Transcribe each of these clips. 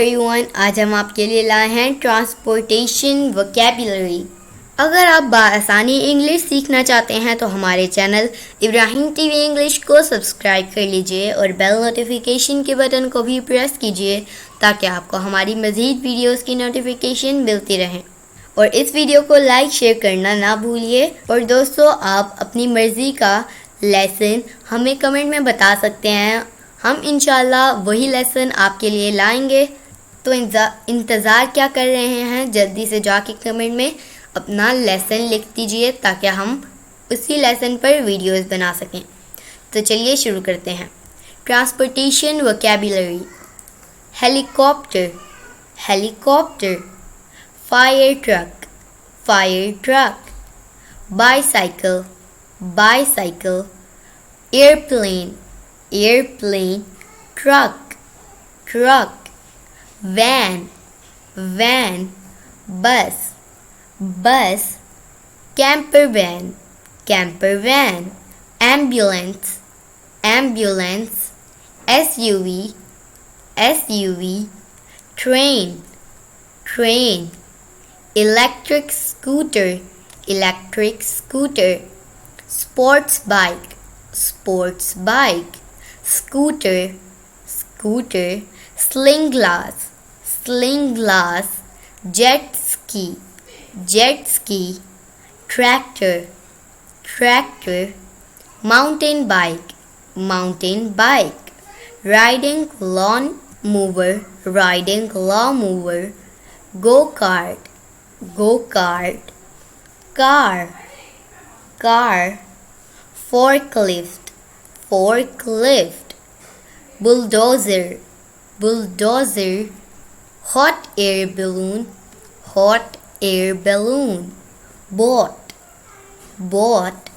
everyone, آج ہم آپ کے لیے لائے ہیں ٹرانسپورٹیشن ووکیبلری۔ اگر آپ بآسانی انگلش سیکھنا چاہتے ہیں تو ہمارے چینل ابراہیم ٹی وی انگلش کو سبسکرائب کر لیجئے اور بیل نوٹیفیکیشن کے بٹن کو بھی پریس کیجئے تاکہ آپ کو ہماری مزید ویڈیوز کی نوٹیفیکیشن ملتی رہیں، اور اس ویڈیو کو لائک شیئر کرنا نہ بھولیے۔ اور دوستو، آپ اپنی مرضی کا لیسن ہمیں کمنٹ میں بتا سکتے ہیں، ہم انشاءاللہ وہی لیسن آپ کے لیے لائیں گے۔ تو انتظار کیا کر رہے ہیں، جلدی سے جا کے کمنٹ میں اپنا لیسن لکھ دیجئے تاکہ ہم اسی لیسن پر ویڈیوز بنا سکیں۔ تو چلیے شروع کرتے ہیں۔ Transportation vocabulary: helicopter, helicopter, fire truck, fire truck, bicycle, bicycle, airplane, airplane, truck, truck, van, van, bus, bus, camper van, camper van, ambulance, ambulance, S U V, S U V, train, train, electric scooter, electric scooter, sports bike, sports bike, scooter, scooter, sling glass, sling glass, jet ski, jet ski, tractor, tractor, mountain bike, mountain bike, riding lawn mower, riding lawn mover, گو kart, go kart, car, car, fork lift, fork lift, bulldozer, bulldozer, hot air balloon, hot air balloon, boat, boat,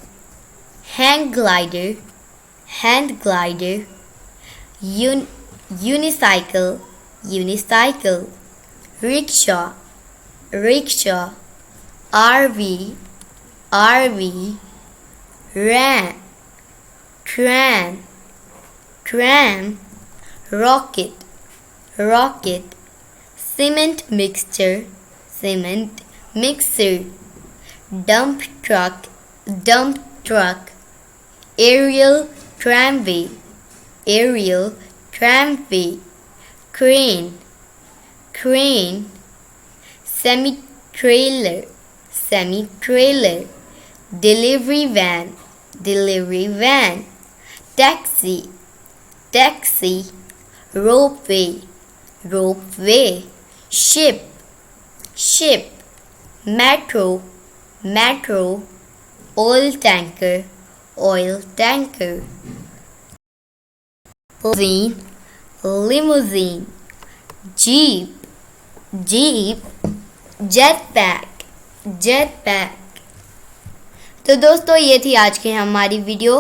hang glider, hang glider, unicycle, unicycle, rickshaw, rickshaw, R V, R V, train, train, train, rocket, rocket, cement mixture, cement mixer, dump truck, dump truck, aerial tramway, aerial tramway, crane, crane, semi trailer, semi trailer, delivery van, delivery van, taxi, taxi, ropeway, ropeway, ship, ship, metro, metro, oil tanker, oil tanker, limousine, limousine, jeep, jeep, jetpack, jetpack. تو دوستو، یہ تھی آج کی ہماری video.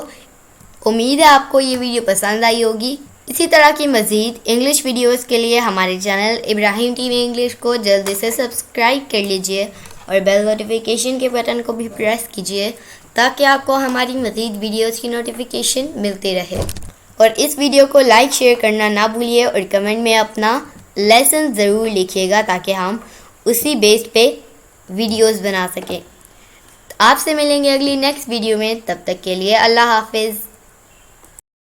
امید ہے آپ کو یہ ویڈیو پسند آئی ہوگی۔ اسی طرح کی مزید انگلش ویڈیوز کے لیے ہمارے چینل ابراہیم ٹی وی انگلش کو جلدی سے سبسکرائب کر لیجئے اور بیل نوٹیفیکیشن کے بٹن کو بھی پریس کیجئے تاکہ آپ کو ہماری مزید ویڈیوز کی نوٹیفیکیشن ملتی رہے۔ اور اس ویڈیو کو لائک شیئر کرنا نہ بھولیے اور کمنٹ میں اپنا لیسن ضرور لکھیے گا تاکہ ہم اسی بیس پہ ویڈیوز بنا سکیں۔ آپ سے ملیں گے اگلی نیکسٹ ویڈیو میں، تب تک کے لیے اللہ حافظ۔